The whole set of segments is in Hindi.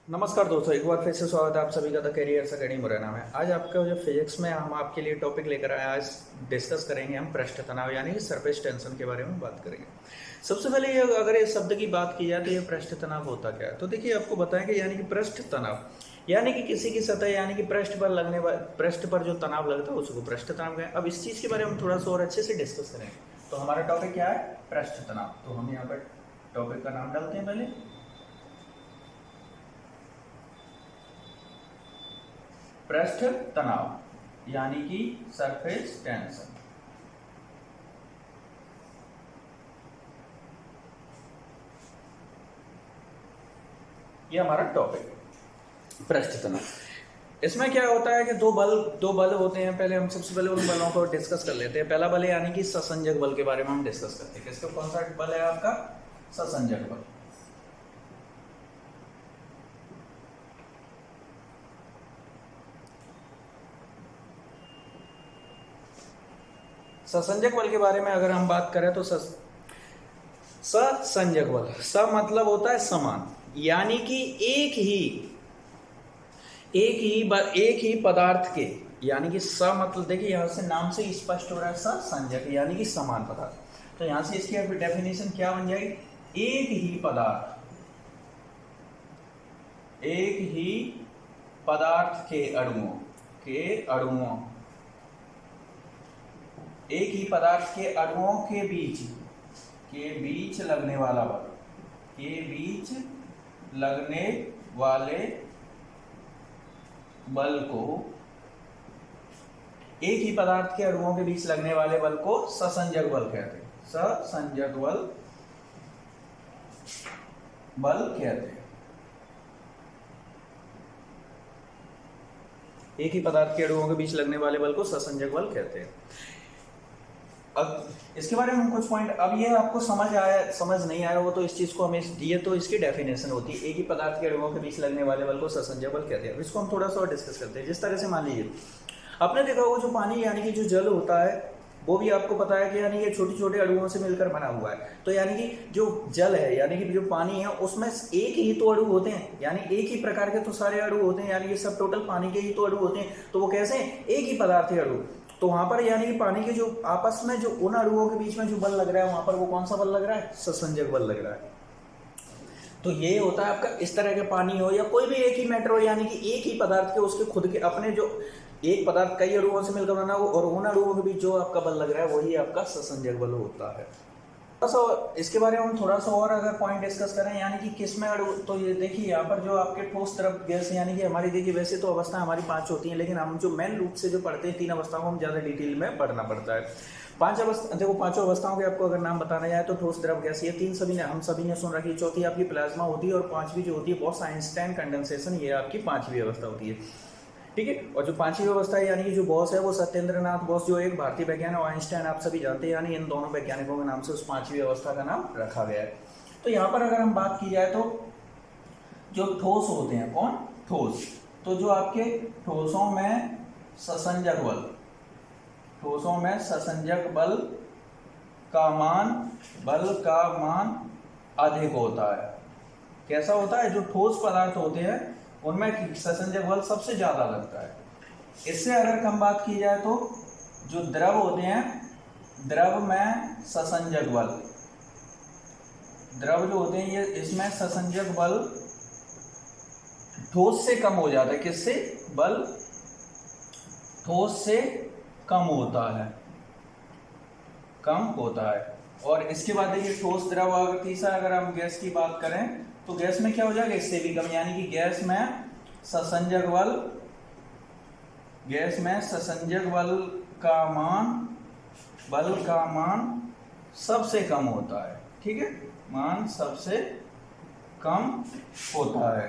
नमस्कार दोस्तों, एक बार फिर से स्वागत है आप सभी का द कैरियर्स अकेडमी मुरैना में। आज आपका जो फिजिक्स में हम आपके लिए टॉपिक लेकर आए, आज डिस्कस करेंगे हम पृष्ठ तनाव यानी कि सरफेस टेंशन के बारे में बात करेंगे। सबसे पहले ये अगर इस शब्द की बात की जाए तो ये पृष्ठ तनाव होता क्या है। तो देखिए आपको बताएं कि यानी कि पृष्ठ तनाव यानी कि किसी की सतह यानी कि पृष्ठ पर जो तनाव लगता है उसको पृष्ठ तनाव कहें। अब इस चीज़ के बारे में हम थोड़ा सा और अच्छे से डिस्कस करेंगे। तो हमारा टॉपिक क्या है? पृष्ठ तनाव। तो हम यहाँ पर टॉपिक का नाम डालते हैं पहले, पृष्ठ तनाव यानी कि सरफेस टेंशन। ये हमारा टॉपिक पृष्ठ तनाव। इसमें क्या होता है कि दो बल होते हैं। पहले हम सबसे पहले उन बलों को डिस्कस कर लेते हैं। पहला बल है यानी कि ससंजक बल के बारे में हम डिस्कस करते हैं। किसका कौन सा बल है आपका? ससंजक बल। ससंजक बल के बारे में अगर हम बात करें तो ससंजक बल, स मतलब होता है समान, यानी कि एक ही पदार्थ के, यानी कि स मतलब देखिए यहां से नाम से स्पष्ट हो रहा है ससंजक यानी कि समान पदार्थ। तो यहां से इसकी डेफिनेशन क्या बन जाएगी? एक ही पदार्थ के अणुओं एक ही पदार्थ के अणुओं के बीच लगने वाला बल, को एक ही पदार्थ के अणुओं के बीच लगने वाले बल को ससंजक बल कहते हैं। ससंजक बल कहते हैं। एक ही पदार्थ के अणुओं के बीच लगने वाले बल को ससंजक बल कहते हैं। अब इसके बारे में हम कुछ पॉइंट, अब ये आपको समझ नहीं आया हो तो इस चीज को हमें दिए तो इसकी डेफिनेशन होती है, एक ही पदार्थ के अणुओं के बीच लगने वाले बल को ससंजक बल कहते हैं। इसको हम थोड़ा सा डिस्कस करते हैं। जिस तरह से मान लीजिए आपने देखा होगा जो पानी यानी कि जो जल होता है वो भी आपको पता है कि यानी ये छोटे छोटे अणुओं से मिलकर बना हुआ है। तो यानी कि जो जल है यानी कि जो पानी है उसमें एक ही तो अणु होते हैं, यानी एक ही प्रकार के तो सारे अणु होते हैं, यानी कि सब टोटल पानी के ही तो अणु होते हैं। तो वो कैसे? एक ही पदार्थ के अणु। तो वहां पर यानी कि पानी के जो आपस में जो उन अणुओं के बीच में जो बल लग रहा है वहां पर वो कौन सा बल लग रहा है? ससंजक बल लग रहा है। तो ये होता है आपका, इस तरह के पानी हो या कोई भी एक ही मैटर हो, यानी कि एक ही पदार्थ के उसके खुद के अपने जो एक पदार्थ कई अणुओं से मिलकर बना हो और उन अणुओं के बीच जो आपका बल लग रहा है वही आपका ससंजक बल होता है। थोड़ा सा इसके बारे में हम थोड़ा सा और अगर पॉइंट डिस्कस करें, यानी कि किसमें अणु, तो ये देखिए यहाँ पर जो आपके ठोस, द्रव, गैस, यानी कि हमारी देखिए वैसे तो अवस्था हमारी 5 होती हैं, लेकिन हम जो मेन रूप से जो पढ़ते हैं 3 अवस्थाओं को हम ज्यादा डिटेल में पढ़ना पड़ता है। 5 अवस्था, देखो 5 अवस्थाओं के आपको अगर नाम बताना जाए तो ठोस, द्रव, गैस, ये 3 हम सभी ने सुन रखी। चौथी आपकी प्लाज्मा होती है और 5वीं जो होती है बॉस आइंस्टाइन कंडेंसेशन, ये आपकी 5वीं अवस्था होती है। ठीक है। और जो 5वीं अवस्था है यानी कि जो बॉस है वो सत्येंद्र नाथ बोस, जो एक भारतीय वैज्ञानिक, और आइंस्टाइन आप सभी जानते हैं, यानी इन दोनों वैज्ञानिकों के नाम से उस 5वीं अवस्था का नाम रखा गया है। तो यहाँ पर अगर हम बात की जाए तो जो ठोस होते हैं, कौन? ठोस। तो जो आपके ठोसों में ससंजक बल का मान अधिक होता है। कैसा होता है? जो ठोस पदार्थ होते हैं उनमें ससंजक बल सबसे ज्यादा लगता है। इससे अगर हम बात की जाए तो जो द्रव होते हैं, द्रव में ससंजक बल, द्रव जो होते हैं ये, इसमें ससंजक बल ठोस से कम हो जाता है। किससे? बल ठोस से कम होता है। और इसके बाद देखिए ठोस, द्रव, अगर तीसरा अगर हम गैस की बात करें तो गैस में क्या हो जाएगा? इससे भी कम, यानी कि गैस में ससंजक बल का मान सबसे कम होता है। ठीक है, मान सबसे कम होता है।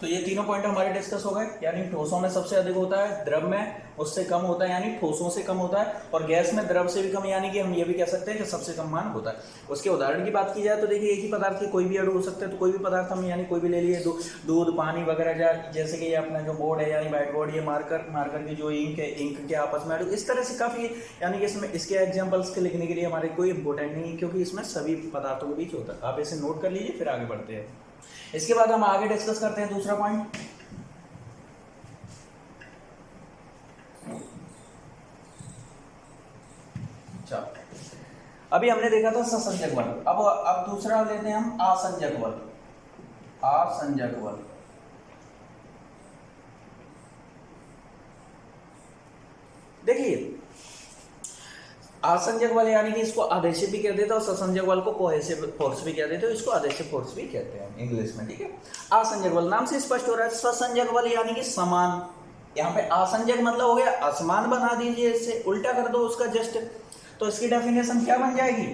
तो ये तीनों पॉइंट हमारे डिस्कस हो गए, यानी ठोसों में सबसे अधिक होता है, द्रव में उससे कम होता है यानी ठोसों से कम होता है, और गैस में द्रव से भी कम, यानी कि हम ये भी कह सकते हैं कि सबसे कम मान होता है। उसके उदाहरण की बात की जाए तो देखिए एक ही पदार्थ के कोई भी अणु हो सकते हैं, तो कोई भी पदार्थ हम यानी कोई भी ले लिए, दूध, पानी वगैरह, जैसे कि ये अपना जो बोर्ड है यानी व्हाइट बोर्ड, ये मार्कर की जो इंक है, इंक के आपस में अणु, इस तरह से काफी, यानी कि इसमें इसके एग्जाम्पल्स के लिखने के लिए हमारे कोई इंपॉर्टेंट नहीं है, क्योंकि इसमें सभी पदार्थों के बीच होता है। आप इसे नोट कर लीजिए, फिर आगे बढ़ते हैं। इसके बाद हम आगे डिस्कस करते हैं दूसरा पॉइंट। अभी हमने देखा था ससंजक बल, अब दूसरा लेते हैं हम आसंजक बल। आसंजक बल, देखिए आसंजक बल यानी कि इसको आदेशित भी कहते थे, और ससंजक बल को कोहेसिव फोर्स भी कहते थे, इसको आदेशित फोर्स भी कहते हैं इंग्लिश में, ठीक है। आसंजक बल नाम से स्पष्ट हो रहा है, ससंजक बल यानी कि समान, यहाँ पे आसंजक मतलब हो गया असमान, बना दीजिए, इससे उल्टा कर दो उसका जस्ट, तो इसकी डेफिनेशन क्या बन जाएगी,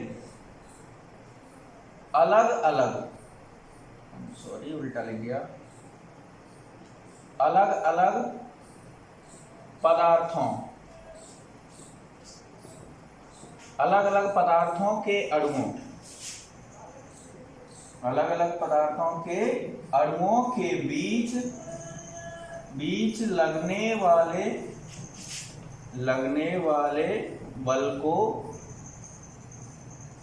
अलग अलग, सॉरी उल्टा लिख दिया, अलग अलग पदार्थों, अलग अलग पदार्थों के अणुओं, अलग अलग पदार्थों के अणुओं के बीच लगने वाले बल को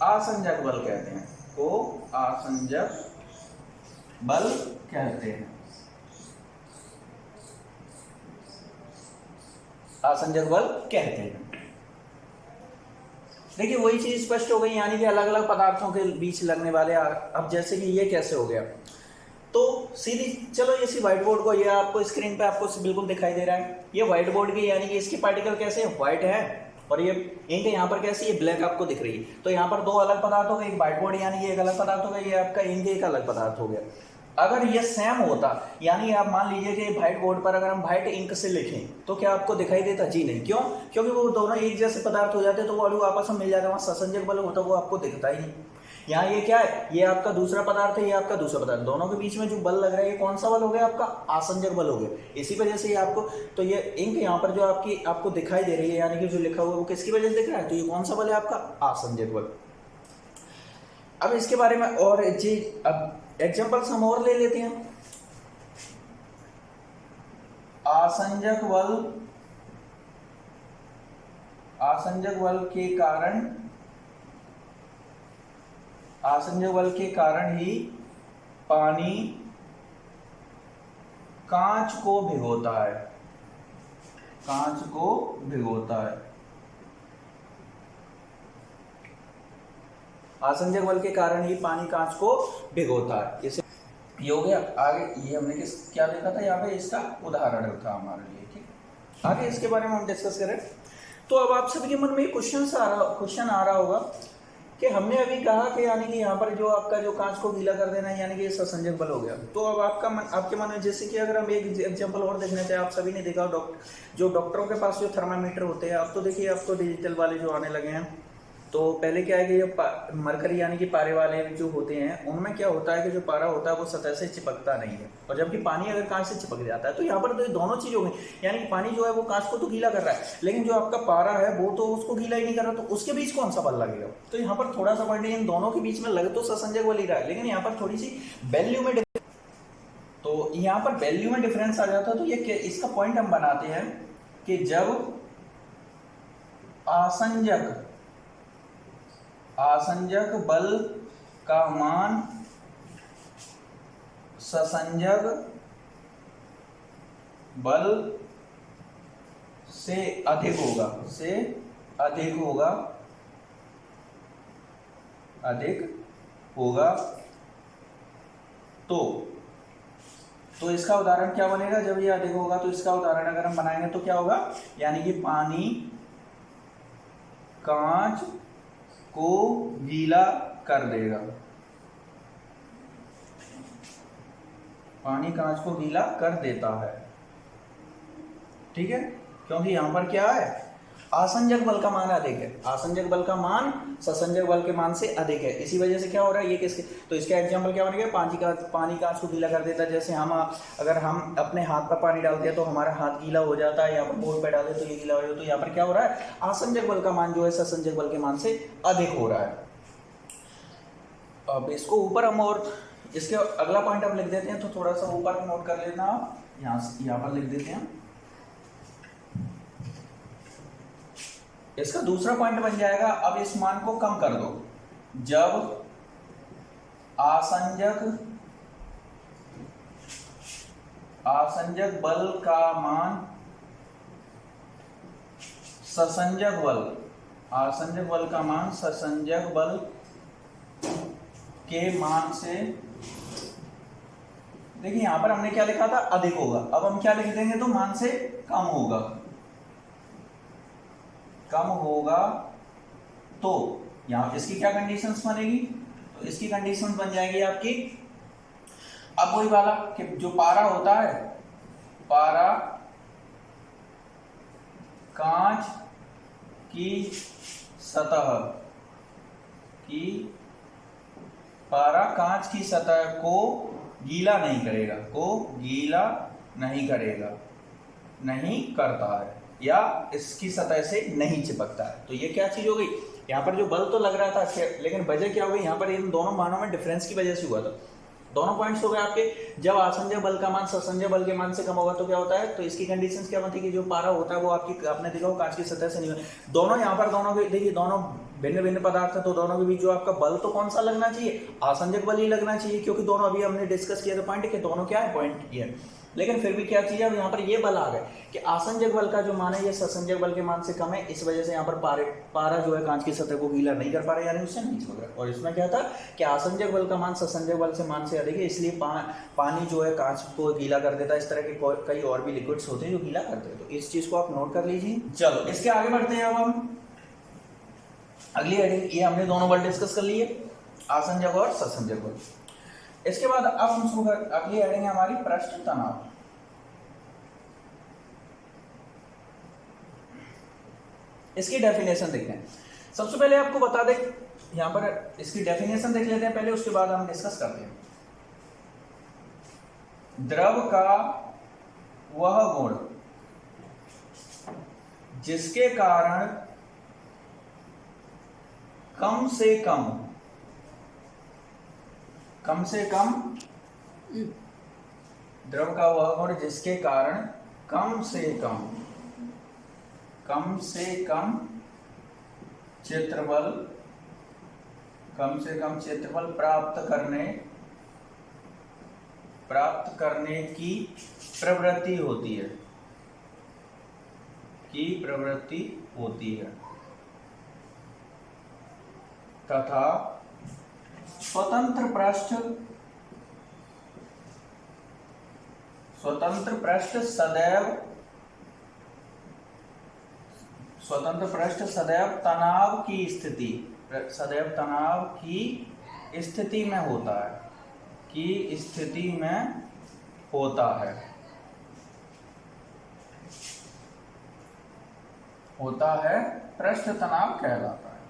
आसंजक बल कहते हैं, को आसंजक बल कहते हैं, आसंजक बल कहते हैं। देखिए वही चीज स्पष्ट हो गई, यानी कि अलग अलग पदार्थों के बीच लगने वाले। अब जैसे कि ये कैसे हो गया, तो सीधी चलो इसी व्हाइट बोर्ड को, ये आपको स्क्रीन पे आपको बिल्कुल दिखाई दे रहा है, ये व्हाइट बोर्ड की, यानी कि इसकी पार्टिकल कैसे व्हाइट है, और ये इंक यहाँ पर कैसी, ये ब्लैक आपको दिख रही है। तो यहाँ पर दो अलग पदार्थ हो गए, एक व्हाइट बोर्ड यानी ये एक अलग पदार्थ हो गया, ये आपका इंक एक अलग पदार्थ हो गया। अगर ये सेम होता, यानी आप मान लीजिए कि व्हाइट बोर्ड पर अगर हम व्हाइट इंक से लिखें तो क्या आपको दिखाई देता, जी नहीं। क्यों? क्योंकि वो दोनों एक जैसे पदार्थ हो जाते, तो वो अणु आपस में मिल जाता, वहाँ ससंजक बल होता, वो आपको दिखता ही नहीं। यहाँ ये क्या है, ये आपका दूसरा पदार्थ है, ये आपका दूसरा पदार्थ, दोनों के बीच में जो बल लग रहा है, ये कौन सा बल हो गया, आपका आसंजक बल हो गया। इसी वजह से ये आपको, तो ये इंक यहाँ पर जो आपको दिखाई दे रही है, यानी कि जो लिखा हुआ है वो किसकी वजह से दिख रहा है, तो ये कौन सा बल है, आपका आसंजक बल। अब इसके बारे में और जी, अब एग्जाम्पल्स हम और ले लेते हैं। आसंजक बल के कारण ही पानी कांच को भिगोता है, कांच को भिगोता है। आसंजक बल के कारण ही पानी कांच को भिगोता है। इसे ये हो गया। आगे ये हमने क्या देखा था, यहाँ पे इसका उदाहरण था हमारे लिए, ठीक। आगे इसके बारे में हम डिस्कस करें। तो अब आप सभी के मन में ये क्वेश्चन आ रहा होगा कि हमने अभी कहा कि यानी कि यहाँ पर जो आपका जो कांच को गीला कर देना है, यानी कि ये ससंजक बल हो गया। तो अब आपके मन में, जैसे कि अगर हम एक एग्जांपल और देखना चाहें, आप सभी ने देखा जो डॉक्टरों के पास जो थर्मामीटर होते हैं, अब तो देखिए अब तो डिजिटल वाले जो आने लगे हैं। तो पहले क्या है कि जो मरकरी यानी कि पारे वाले जो होते हैं, उनमें क्या होता है कि जो पारा होता है वो सतह से चिपकता नहीं है, और जबकि पानी अगर कांच से चिपक जाता है, तो यहाँ पर तो ये दोनों चीज हो गई, यानी कि पानी जो है वो कांच को तो गीला कर रहा है, लेकिन जो आपका पारा है वो तो उसको गीला ही नहीं कर रहा, तो उसके बीच कौन सा बल लगेगा। तो यहाँ पर थोड़ा सा पॉइंट, इन दोनों के बीच में लग तो ससंजक बल ही रहा है, लेकिन यहाँ पर थोड़ी सी वैल्यू में, तो यहाँ पर वैल्यू में डिफरेंस आ जाता है। तो ये इसका पॉइंट हम बनाते हैं कि जब आसंजक बल का मान ससंजक बल से अधिक होगा, तो इसका उदाहरण क्या बनेगा, जब ये अधिक होगा तो इसका उदाहरण अगर हम बनाएंगे तो क्या होगा, यानी कि पानी कांच को गीला कर देगा, पानी कांच को गीला कर देता है, ठीक है। क्योंकि यहां पर क्या है, आसंजक बल का मान अधिक है, आसंजक बल का मान ससंजक बल के मान से अधिक है। इसी वजह से क्या हो रहा है, ये किसके, तो इसका एग्जांपल क्या बनेगा, पानी कांच को गीला कर देता है। जैसे हम अगर हम अपने हाथ पर पानी डालते हैं तो हमारा हाथ गीला हो जाता है, यहाँ पर बोर्ड पे डाले तो ये गीला हो जाता है। तो यहाँ पर क्या हो रहा है, आसंजक बल का मान जो है ससंजक बल के मान से अधिक हो रहा है। अब इसको ऊपर हम और इसके अगला पॉइंट हम लिख देते हैं, तो थोड़ा सा ऊपर नोट कर लेना आप, यहाँ पर लिख देते हैं। इसका दूसरा पॉइंट बन जाएगा, अब इस मान को कम कर दो, जब आसंजक बल का मान ससंजक बल, आसंजक बल का मान ससंजक बल के मान से, देखिए यहां पर हमने क्या लिखा था, अधिक होगा। अब हम क्या लिख देंगे, तो मान से कम होगा, कम होगा। तो यहां इसकी क्या कंडीशंस बनेगी, तो इसकी कंडीशंस बन जाएगी आपकी, अब वही वाला कि जो पारा होता है, पारा कांच की सतह की, पारा कांच की सतह को गीला नहीं करेगा, को गीला नहीं करेगा, नहीं करता है, या इसकी सतह से नहीं चिपकता है। तो ये क्या चीज हो गई, यहाँ पर जो बल तो लग रहा था, लेकिन वजह क्या हो गई, यहाँ पर इन दोनों मानों में डिफरेंस की वजह से हुआ था। दोनों पॉइंट्स हो गए आपके, जब आसंजक बल का मान ससंजक बल के मान से कम होगा तो क्या होता है, तो इसकी कंडीशंस क्या बनती है कि जो पारा होता है वो आपकी, आपने देखा वो कांच की सतह से नहीं होता। दोनों यहाँ पर, दोनों के देखिए दोनों भिन्न भिन्न पदार्थ है, तो दोनों के बीच जो आपका बल तो कौन सा लगना चाहिए, आसंजक बल ही लगना चाहिए, क्योंकि दोनों अभी हमने डिस्कस किया था पॉइंट के दोनों क्या है, पॉइंट ये। लेकिन फिर भी क्या चीज है, यहाँ पर ये बल आ गए कि आसंजक बल का जो मान है ये ससंजक बल के मान से कम है, इस वजह से यहाँ पर पारा जो है कांच की सतह को गीला नहीं कर पा रहा, यानी उससे नहीं चिपक रहा। और इसमें क्या था कि आसंजक बल का मान ससंजक बल से मान से अधिक है, इसलिए पानी जो है कांच को गीला कर देता है। इस तरह के कई और भी लिक्विड्स होते हैं जो गीला करते हैं, तो इस चीज को आप नोट कर लीजिए। चलो इसके आगे बढ़ते हैं, अब हम अगली हेडिंग, ये हमने दोनों बल डिस्कस कर लिए, आसंजक और ससंजक बल। इसके बाद अब हम शुरू कर, अगली हेडिंग है हमारी पृष्ठ तनाव। इसकी डेफिनेशन देखते हैं। सबसे पहले आपको बता दें, यहां पर इसकी डेफिनेशन देख लेते हैं पहले, उसके बाद हम डिस्कस करते हैं। द्रव का वह गुण जिसके कारण कम से कम द्रव का वह गुण जिसके कारण कम से कम क्षेत्रफल प्राप्त करने की प्रवृत्ति होती है तथा स्वतंत्र पृष्ठ सदैव तनाव की स्थिति में होता है, पृष्ठ तनाव कहलाता है,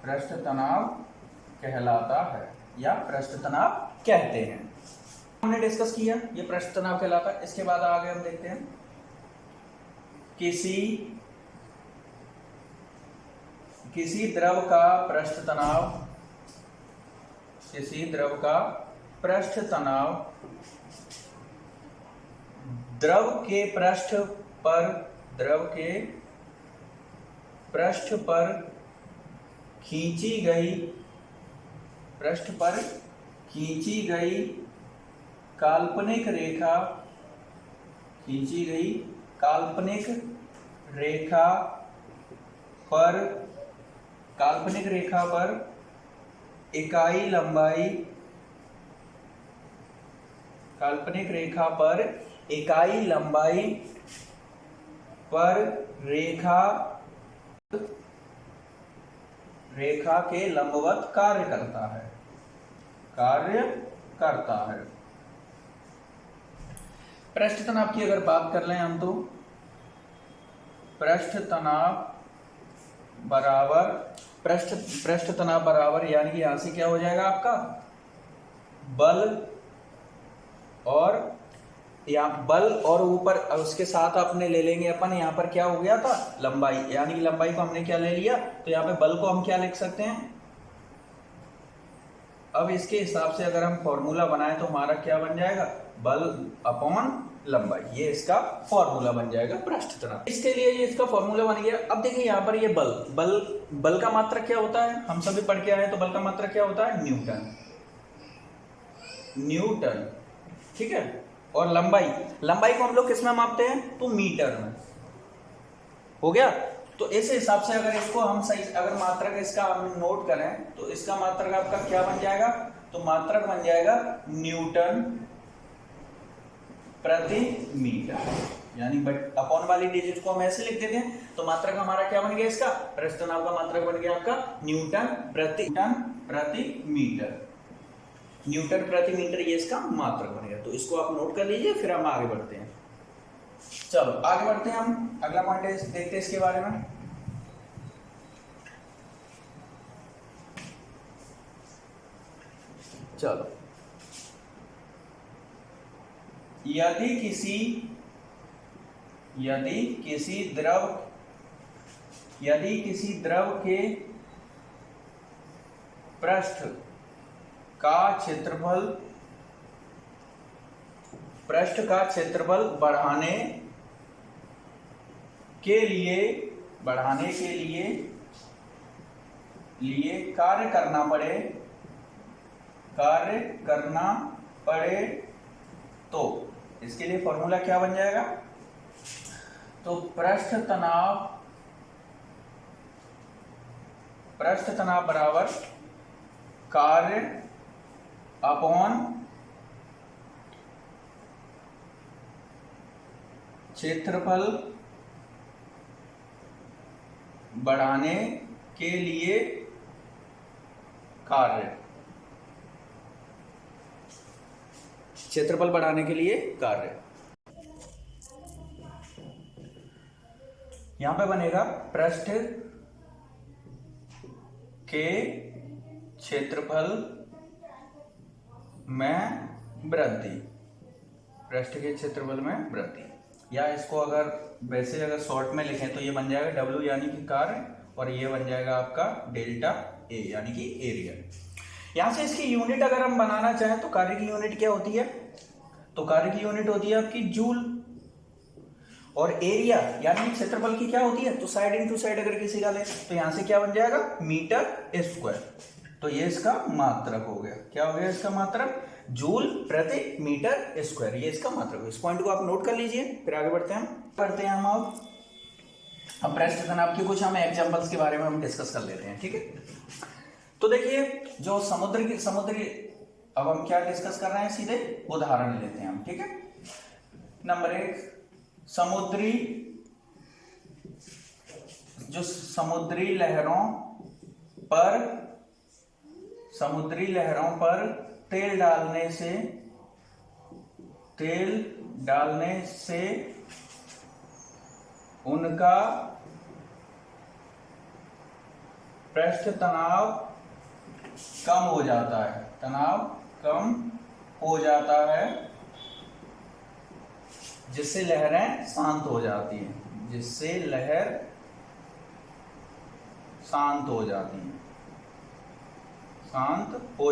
पृष्ठ तनाव कहलाता है या पृष्ठ तनाव कहते हैं। हमने डिस्कस किया ये पृष्ठ तनाव कहलाता है। इसके बाद आगे हम देखते हैं, किसी द्रव का पृष्ठ तनाव द्रव के पृष्ठ पर खींची गई काल्पनिक रेखा पर इकाई लंबाई पर रेखा के लंबवत कार्य करता है। पृष्ठ तनाव की अगर बात कर लें हम, तो पृष्ठ तनाव बराबर पृष्ठ तनाव बराबर, यानी कि यहां से क्या हो जाएगा आपका बल, और यहाँ बल और ऊपर उसके साथ अपने ले लेंगे अपन, यहाँ पर क्या हो गया था लंबाई, यानी कि लंबाई को हमने क्या ले लिया, तो यहाँ पे बल को हम क्या लिख सकते हैं। अब इसके हिसाब से अगर हम फॉर्मूला बनाएं तो हमारा क्या बन जाएगा, बल अपॉन लंबाई, ये इसका फॉर्मूला बन जाएगा पृष्ठ तनाव। इसके लिए ये इसका फॉर्मूला बन गया। अब देखिए यहाँ पर ये बल का मात्रक क्या होता है, हम सभी पढ़ के आए, तो बल का मात्रक क्या होता है, न्यूटन, ठीक है। और लंबाई को हम लोग किस में मापते हैं, तो मीटर में, हो गया। तो इस हिसाब से अगर इसको हम सही, अगर मात्रक इसका हम नोट करें तो इसका मात्रक आपका क्या बन जाएगा, तो मात्रक बन जाएगा न्यूटन प्रति मीटर, यानी बट अपॉन वाली डिजिट को हम ऐसे लिख देते हैं, तो मात्रक हमारा क्या बन गया, इसका पृष्ठ तनाव का मात्रक बन गया आपका न्यूटन प्रति मीटर, न्यूटन प्रति मीटर, ये इसका मात्रक बन गया। तो इसको आप नोट कर लीजिए, फिर हम आगे बढ़ते हैं। चलो आगे बढ़ते हैं, हम अगला पॉइंट देखते हैं इसके बारे में। चलो, यदि किसी द्रव के पृष्ठ का क्षेत्रफल बढ़ाने के लिए कार्य करना पड़े तो इसके लिए फॉर्मूला क्या बन जाएगा, तो पृष्ठ तनाव बराबर कार्य अपॉन क्षेत्रफल बढ़ाने के लिए कार्य, क्षेत्रफल बढ़ाने के लिए कार्य। यहां पे बनेगा पृष्ठ के क्षेत्रफल में वृद्धि, पृष्ठ के क्षेत्रफल में वृद्धि, या इसको अगर वैसे अगर शॉर्ट में लिखें तो ये बन जाएगा W यानी कि कार्य, और ये बन जाएगा आपका डेल्टा A यानी कि एरिया। यहां से इसकी यूनिट अगर हम बनाना चाहें तो कार्य की यूनिट क्या होती है, तो कार्य की यूनिट होती है आपकी जूल, और एरिया यानी क्षेत्रफल की क्या होती है, तो साइड इनटू साइड अगर किसी का ले तो यहां से क्या बन जाएगा, मीटर स्क्वायर। तो ये इसका मात्रक हो गया, क्या हो गया इसका मात्रक, जूल प्रति मीटर स्क्वायर, ये इसका मात्रक। इस पॉइंट को आप नोट कर लीजिए, फिर आगे बढ़ते हैं हम अब पृष्ठ तनाव के कुछ हम एग्जांपल्स के बारे में हम डिस्कस कर लेते हैं, ठीक है। तो देखिए जो समुद्री अब हम क्या डिस्कस कर रहे हैं, सीधे उदाहरण लेते हैं हम, ठीक है। नंबर 1, समुद्री लहरों पर तेल डालने से उनका पृष्ठ तनाव कम हो जाता है, जिससे लहरें शांत हो जाती हैं, शांत हो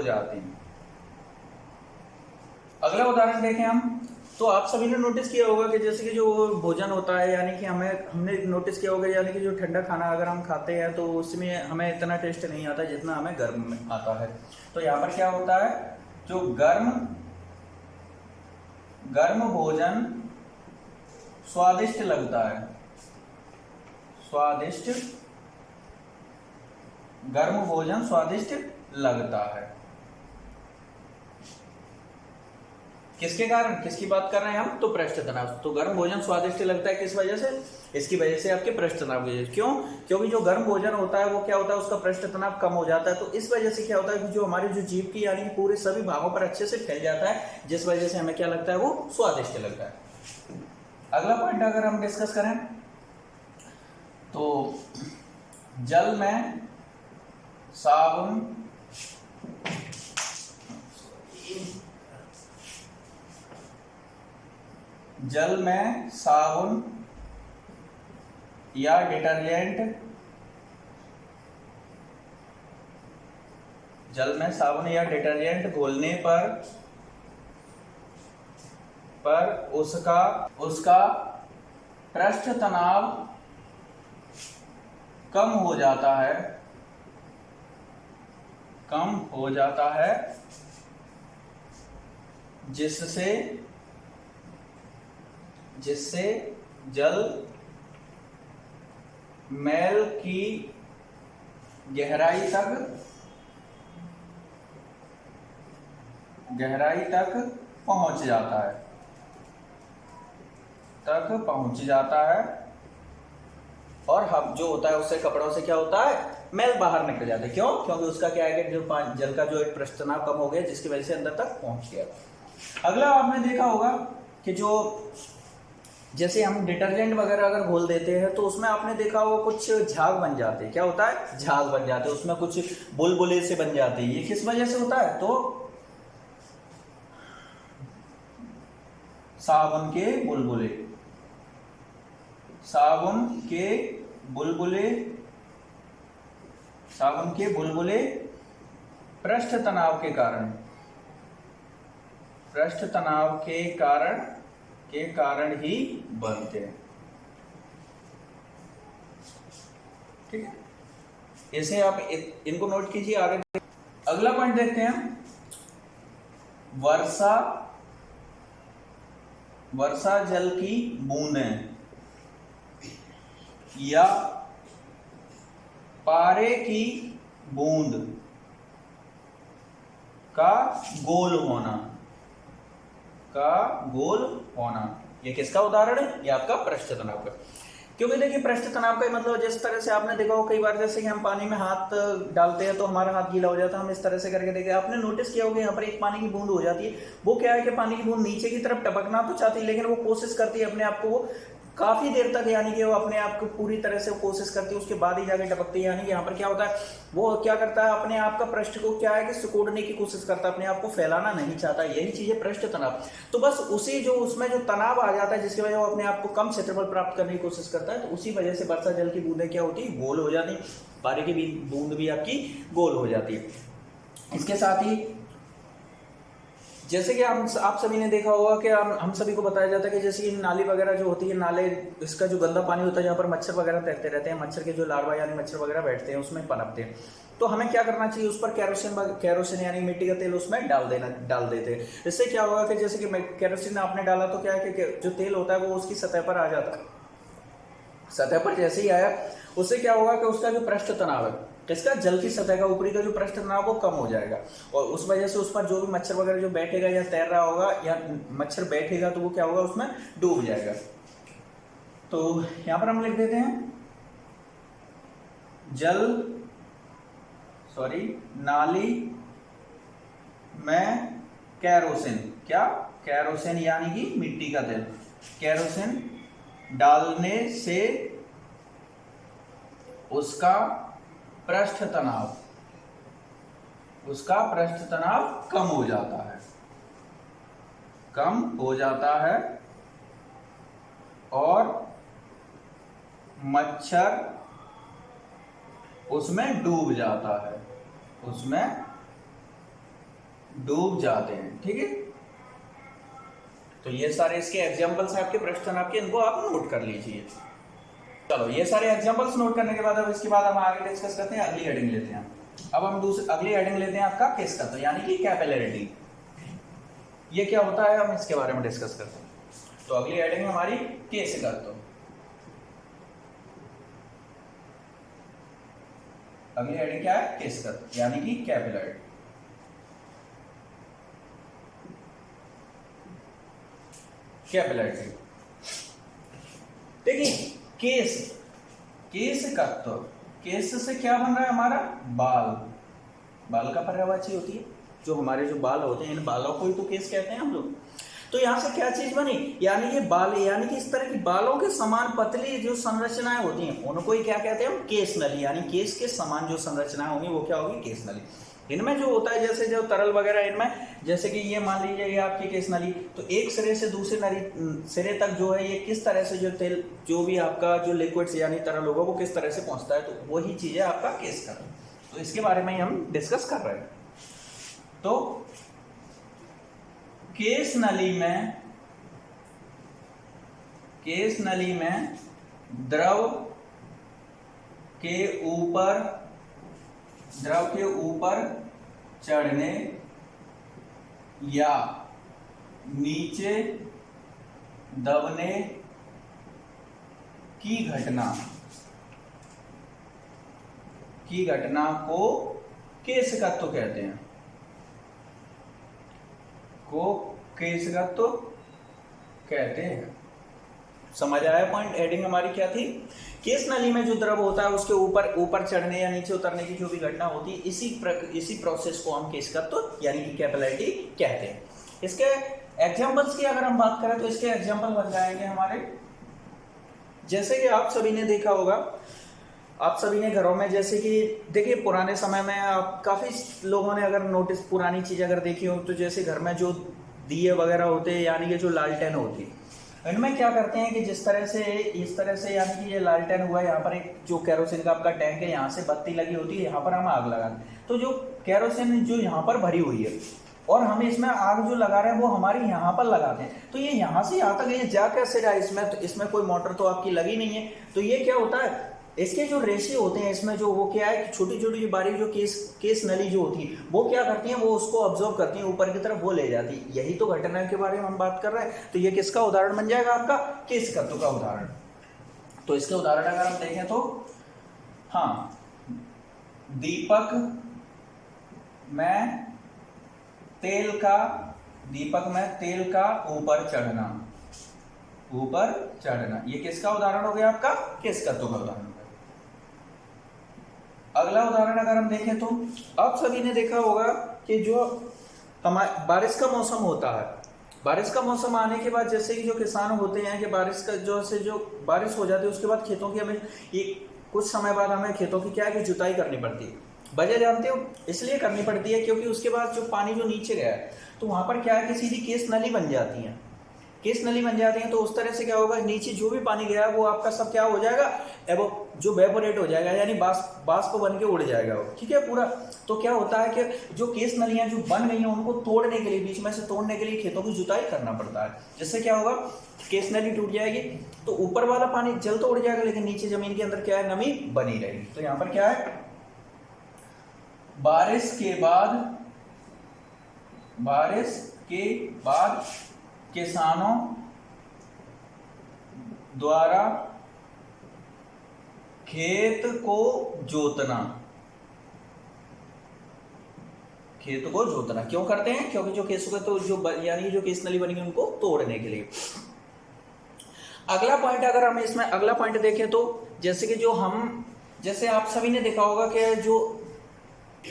जाती हैं। अगला उदाहरण देखें हम, तो आप सभी ने नोटिस किया होगा कि जैसे कि जो भोजन होता है, यानी कि हमने नोटिस किया होगा, यानी कि जो ठंडा खाना अगर हम खाते हैं तो उसमें हमें इतना टेस्ट नहीं आता जितना हमें गर्म में आता है। तो यहाँ पर क्या होता है, जो गर्म भोजन स्वादिष्ट लगता है, गर्म भोजन स्वादिष्ट लगता है, किसके कारण, किसकी बात कर रहे हैं हम, तो पृष्ठ तनाव। तो गर्म भोजन स्वादिष्ट लगता है किस वजह से, इसकी वजह से आपके पृष्ठ तनाव की वजह। क्यों, क्योंकि जो गर्म भोजन होता है वो क्या होता है, उसका पृष्ठ तनाव कम हो जाता है। तो इस वजह से क्या होता है कि जो हमारे जो जीभ की यानी पूरे सभी भागों पर अच्छे से फैल जाता है, जिस वजह से हमें क्या लगता है, वो स्वादिष्ट लगता है। अगला पॉइंट अगर हम डिस्कस करें, तो जल में साबुन या डिटर्जेंट, जल में साबुन या डिटर्जेंट घोलने पर उसका पृष्ठ तनाव कम हो जाता है, जिससे जल मैल की गहराई तक पहुंच जाता है और हम जो होता है उससे कपड़ों से क्या होता है, मैल बाहर निकल जाता है। क्यों? क्योंकि उसका क्या है कि जो जल का जो पृष्ठ तनाव कम हो गया, जिसकी वजह से अंदर तक पहुंच गया। अगला आपने देखा होगा कि जो जैसे हम डिटर्जेंट वगैरह अगर घोल देते हैं तो उसमें आपने देखा होगा कुछ झाग बन जाते हैं। क्या होता है? झाग बन जाते हैं, उसमें कुछ बुलबुले से बन जाते हैं। ये किस वजह से होता है? तो साबुन के बुलबुले पृष्ठ तनाव के कारण ही बनते हैं। ठीक है, इसे आप इनको नोट कीजिए। आगे अगला पॉइंट देखते हैं, वर्षा जल की बूंदें या पारे की बूंद का गोल होना, ये किसका उदाहरण है? ये आपका पृष्ठ तनाव का। क्योंकि देखिए पृष्ठ तनाव का मतलब जिस तरह से आपने देखा हो कई बार, जैसे कि हम पानी में हाथ डालते हैं तो हमारा हाथ गीला हो जाता है, हम इस तरह से करके देखें, आपने नोटिस किया होगा यहाँ पर एक पानी की बूंद हो जाती है। वो क्या है कि पानी की बूंद नीचे की तरफ टपकना तो चाहती है, लेकिन वो कोशिश करती है अपने आप को वो काफी देर तक, यानी कि वो अपने आप को पूरी तरह से कोशिश करती है, उसके बाद ही जाके टपकती है। यानी कि यहाँ पर क्या होता है, वो क्या करता है, अपने आप का पृष्ठ को क्या है कि सिकोड़ने की कोशिश करता है, अपने आप को फैलाना नहीं चाहता। यही चीज है पृष्ठ तनाव। तो बस उसी जो उसमें जो तनाव आ जाता है, जिसकी वजह वो अपने आप को कम क्षेत्रफल प्राप्त करने की कोशिश करता है, तो उसी वजह से वर्षा जल की बूंदें क्या होती है, गोल हो जाती, पानी की बूंद भी आपकी गोल हो जाती है। इसके साथ ही जैसे कि आप सभी ने देखा होगा कि हम सभी को बताया जाता है कि जैसे कि नाली वगैरह जो होती है, नाले इसका जो गंदा पानी होता है, जहाँ पर मच्छर वगैरह तैरते रहते हैं, मच्छर के जो लार्वा यानी मच्छर वगैरह बैठते हैं, उसमें पनपते हैं, तो हमें क्या करना चाहिए, उस पर केरोसिन यानी मिट्टी का तेल उसमें डाल देते हैं। इससे क्या होगा कि जैसे कि केरोसिन आपने डाला तो क्या है कि जो तेल होता है वो उसकी सतह पर आ जाता है। सतह पर जैसे ही आया, उससे क्या होगा कि उसका जो पृष्ठ तनाव है, इसका जल की सतह का ऊपरी का जो पृष्ठ तनाव वो कम हो जाएगा, और उस वजह से उस पर जो भी मच्छर वगैरह जो बैठेगा या तैर रहा होगा या मच्छर बैठेगा तो वो क्या होगा, उसमें डूब जाएगा। तो यहां पर हम लिख देते हैं नाली में केरोसिन, क्या केरोसिन यानी कि मिट्टी का तेल, केरोसिन डालने से उसका पृष्ठ तनाव कम हो जाता है और मच्छर उसमें डूब जाते हैं। ठीक है, तो ये सारे इसके एग्जांपल्स हैं आपके पृष्ठ तनाव के, इनको आप नोट कर लीजिए। चलो, ये सारे एग्जांपल्स नोट करने के बाद अब इसके बाद हम आगे डिस्कस करते हैं, अगली हेडिंग लेते हैं। अब हम अगली हेडिंग लेते हैं आपका केस का, तो यानी कि कैपिलरिटी। ये क्या होता है, हम इसके बारे में डिस्कस करते हैं। तो अगली हेडिंग हमारी केस का, तो अगली हेडिंग क्या है, केस का, यानी कि कैपिलरिटी। कैपिलरिटी देखिए, केस तत्व, केस से क्या बन रहा है हमारा, बाल का पर्यायवाची होती है, जो हमारे जो बाल होते हैं, इन बालों को ही तो केस कहते हैं हम लोग। तो यहाँ से क्या चीज बनी, यानी कि बाल, यानी कि इस तरह की बालों के समान पतली जो संरचनाएं होती हैं उनको ही क्या कहते हैं हम, केस नली, यानी केस के समान जो संरचनाएं होंगी वो क्या होगी, केस नली। इनमें जो होता है जैसे जो तरल वगैरह इनमें, जैसे कि ये मान लीजिए ये आपकी केस नली, तो एक सिरे से दूसरे नली सिरे तक जो है ये किस तरह से जो तेल जो भी आपका जो लिक्विड्स यानी तरल होगा वो किस तरह से पहुंचता है, तो वही चीज है आपका केस का। तो इसके बारे में हम डिस्कस कर रहे हैं। तो केस नली में द्रव के ऊपर चढ़ने या नीचे दबने की घटना को केशकत्व कहते हैं, समझ आया पॉइंट? हेडिंग हमारी क्या थी, केस नली में जो द्रव होता है उसके ऊपर चढ़ने या नीचे उतरने की जो भी घटना होती है, इसी प्रोसेस को हम केशकत्व यानी कि कैपिलैरिटी कहते हैं। इसके एग्जांपल्स की अगर हम बात करें तो इसके एग्जांपल बन जाएंगे हमारे, जैसे कि आप सभी ने देखा होगा, आप सभी ने घरों में, जैसे कि देखिए पुराने समय में आप काफ़ी लोगों ने अगर नोटिस पुरानी चीज़ अगर देखी हो तो जैसे घर में जो दिए वगैरह होते हैं यानी कि जो लालटेन होती है, इनमें क्या करते हैं कि इस तरह से यानी कि ये लालटेन हुआ, यहाँ पर एक जो केरोसिन का आपका टैंक है, यहाँ से बत्ती लगी होती है, यहाँ पर हम आग लगाते हैं, तो जो केरोसिन जो यहाँ पर भरी हुई है और हम इसमें आग जो लगा रहे हैं वो हमारे यहाँ पर लगाते हैं, तो ये यहाँ से यहाँ तक ये जा कैसे रहा है, तो इसमें कोई मोटर तो आपकी लगी नहीं है, तो ये क्या होता है, इसके जो रेशे होते हैं इसमें जो वो क्या है, छोटी छोटी बारीक जो केस नली जो होती है वो क्या करती हैं, वो उसको ऑब्जर्व करती हैं, ऊपर की तरफ वो ले जाती है। यही तो घटना के बारे में हम बात कर रहे हैं। तो ये किसका उदाहरण बन जाएगा, आपका केशकत्व का उदाहरण। तो इसके उदाहरण अगर हम देखें तो हाँ, दीपक में तेल का ऊपर चढ़ना, ये किसका उदाहरण हो गया, आपका केशकत्व का उदाहरण। अगला उदाहरण अगर हम देखें तो आप सभी ने देखा होगा कि जो हमारे बारिश का मौसम होता है, बारिश का मौसम आने के बाद जैसे कि जो किसान होते हैं कि जो बारिश हो जाती है उसके बाद खेतों की हमें ये कुछ समय बाद हमें खेतों की क्या है कि जुताई करनी पड़ती है। वजह जानते हो, इसलिए करनी पड़ती है क्योंकि उसके बाद जो पानी जो नीचे गया है तो वहां पर क्या है कि सीधी केस नली बन जाती है, तो उस तरह से क्या होगा, नीचे जो भी पानी गया है वो आपका सब क्या हो जाएगा, जो वेपोरेट हो जाएगा, यानी बाष्प बन के उड़ जाएगा वो, ठीक है पूरा। तो क्या होता है कि जो केस नलियां जो बन गई हैं उनको तोड़ने के लिए, बीच में से तोड़ने के लिए खेतों की जुताई करना पड़ता है, जिससे क्या होगा, केस नली टूट जाएगी तो ऊपर वाला पानी जल तो उड़ जाएगा लेकिन नीचे जमीन के अंदर क्या है, नमी बनी रहेगी। तो यहाँ पर क्या है, बारिश के बाद किसानों द्वारा खेत को जोतना क्यों करते हैं, क्योंकि जो केसों तो जो यानी जो केस नली बनेगी उनको तोड़ने के लिए। अगला पॉइंट अगर हम इसमें अगला पॉइंट देखें तो जैसे कि जैसे आप सभी ने देखा होगा कि जो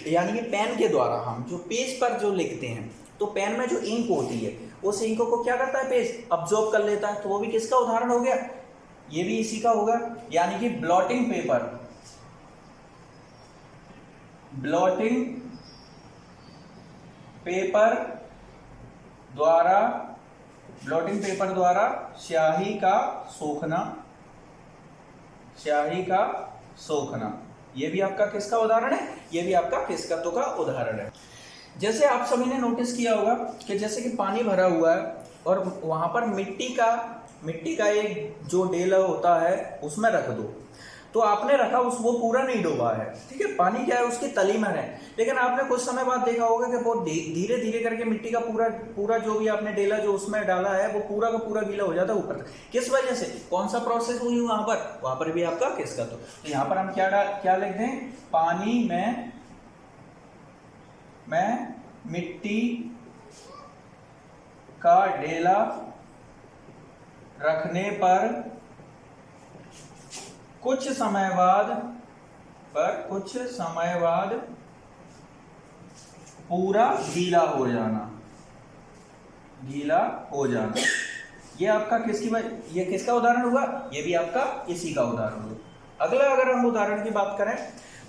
यानी कि पेन के द्वारा हम जो पेज पर जो लिखते हैं तो पेन में जो इंक होती है उस इंक को क्या करता है, पेज अब्जॉर्ब कर लेता है, तो वो भी किसका उदाहरण हो गया, ये भी इसी का होगा, यानी कि ब्लॉटिंग पेपर द्वारा स्याही का सोखना, ये भी आपका किसका उदाहरण है, ये भी आपका केशकत्व का उदाहरण है। जैसे आप सभी ने नोटिस किया होगा कि जैसे कि पानी भरा हुआ है और वहां पर मिट्टी का एक जो डेला होता है उसमें रख दो, तो आपने रखा वो पूरा नहीं डूबा है, ठीक है, पानी क्या है उसकी तली में है, लेकिन आपने कुछ समय बाद देखा होगा कि बहुत धीरे धीरे करके मिट्टी का पूरा जो भी आपने डेला जो उसमें डाला है वो पूरा का पूरा गीला हो जाता है ऊपर तक। किस वजह से, कौन सा प्रोसेस हुई वहां पर भी आपका केशकत्व। तो यहाँ पर हम क्या लिख दें, पानी में मिट्टी का डेला रखने पर कुछ समय बाद पूरा गीला हो जाना, गीला हो जाना। ये आपका ये किसका उदाहरण हुआ? ये भी आपका इसी का उदाहरण हुआ। अगला अगर हम उदाहरण की बात करें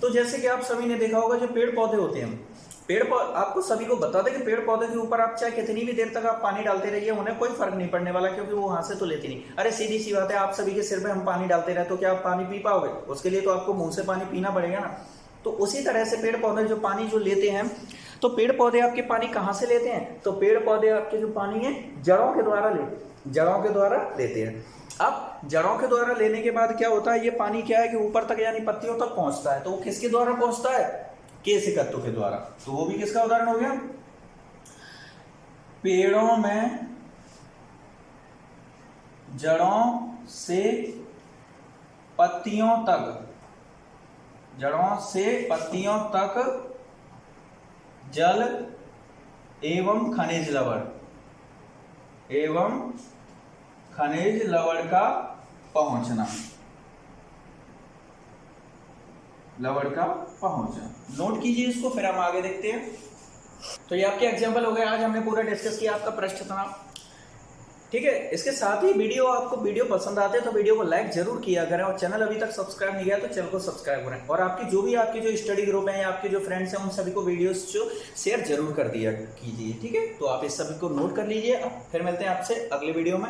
तो जैसे कि आप सभी ने देखा होगा जो पेड़ पौधे होते हैं, आपको सभी को बता दें कि पेड़ पौधे के ऊपर आप चाहे कितनी भी देर तक आप पानी डालते रहिए, उन्हें कोई फर्क नहीं पड़ने वाला, क्योंकि वो वहां से तो लेती नहीं। अरे सीधी सी बात है, आप सभी के सिर पे हम पानी डालते रहे तो क्या आप पानी पी पाओगे? उसके लिए तो आपको मुंह से पानी पीना पड़ेगा ना। तो उसी तरह से पेड़ पौधे जो पानी जो लेते हैं, तो पेड़ पौधे आपके पानी कहाँ से लेते हैं? तो पेड़ पौधे आपके जो पानी है जड़ों के द्वारा लेते हैं। अब जड़ों के द्वारा लेने के बाद क्या होता है, ये पानी क्या है कि ऊपर तक यानी पत्तियों तक पहुंचता है। तो वो किसके द्वारा पहुंचता है? केशिकत्व के द्वारा। तो वो भी किसका उदाहरण हो गया? पेड़ों में जड़ों से पत्तियों तक जल एवं खनिज लवण का पहुंचना। नोट कीजिए इसको, फिर हम आगे देखते हैं। तो ये आपके एग्जाम्पल हो गए। आज हमने पूरा डिस्कस किया आपका पृष्ठ तनाव, ठीक है। इसके साथ ही आपको वीडियो पसंद आते हैं तो वीडियो को लाइक जरूर किया करें, और चैनल अभी तक सब्सक्राइब नहीं किया तो चैनल को सब्सक्राइब करें, और आपकी जो स्टडी ग्रुप है या आपके जो फ्रेंड्स हैं उन सभी को वीडियोस जो शेयर जरूर कर दिया कीजिए, ठीक है। तो आप इस सभी को नोट कर लीजिए। फिर मिलते हैं आपसे अगले वीडियो में।